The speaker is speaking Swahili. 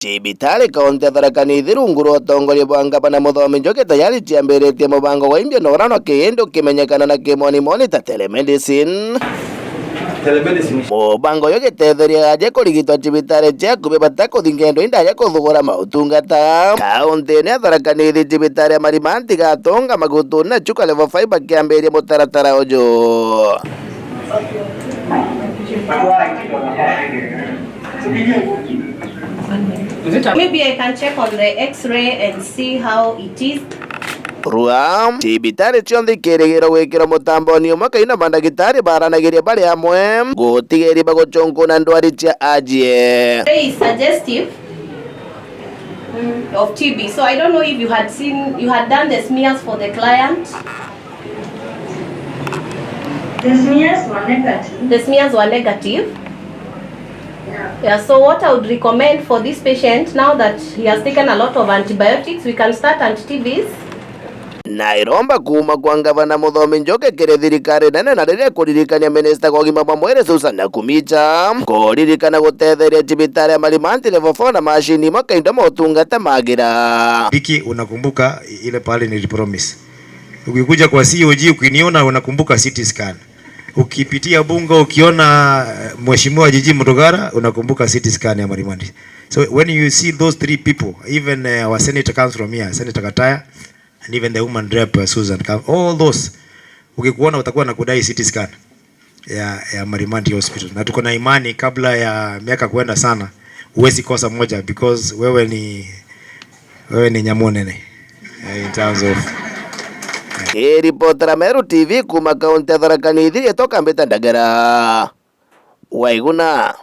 Cibitari kaunti ya Tharaka Nithi rungu rwa utongoria bwa ngavana Muthomi Njoki tayari ciambiritie mubango wa imbia norano kiindu kimenyekana na kimonimoni ta telemedicine. Mubango uyu gitetheria aje kurigitwa cibitari cia akubi batakuthi ngendo indaya kuthugura mautungata. Kaunti-ini ya Tharaka Nithi cibitari ya Marimanti gatunga magutu na Chuka level 5 bakiambiria mutaratara uyu. Maybe I can check on the x-ray and see how it is. Ruam cibitari cionthe ikirigirwo gwikirwo mutamboni umwe kaina mandagitari baranagiria bari hamwe gutigiria bagucunguna ndwari cia ajie. Is suggestive of TB. So I don't know if you had done the smears for the client. The smears were negative. The smears were negative. Yeah, so what I would recommend for this patient, now that he has taken a lot of antibiotics, we can start anti-TBs. Na iromba kuma kwa ngavana Muthomi Njoki kiri thirikari nene na riria kuririkania minista kwa ugima wa mwiri Susan Nakhumicha kuririkana gutetheria cibitari ya Marimanti level 4 na mashini makainda motungata magira. Biki, unakumbuka ile pale nilipromise. Ukikuja kwa COG ukiniona unakumbuka CT scan. Ukipitia Bunga ukiona Mheshimiwa Jiji Mutugara unakumbuka CT scan ya Marimanti. So when you see those three people, even our senator comes from here, Senator Kataya, and even the woman rep Susan, all those ukikuona utakuwa na kudai CT scan ya Marimanti Hospital. Na tuko na imani kabla ya miaka kwenda sana uwezi kosa moja, because wewe ni nyamonene in terms of Reporter Meru TV kuma kaunti ya Tharaka Nithi etoka Mbita Ndagara Waiguna.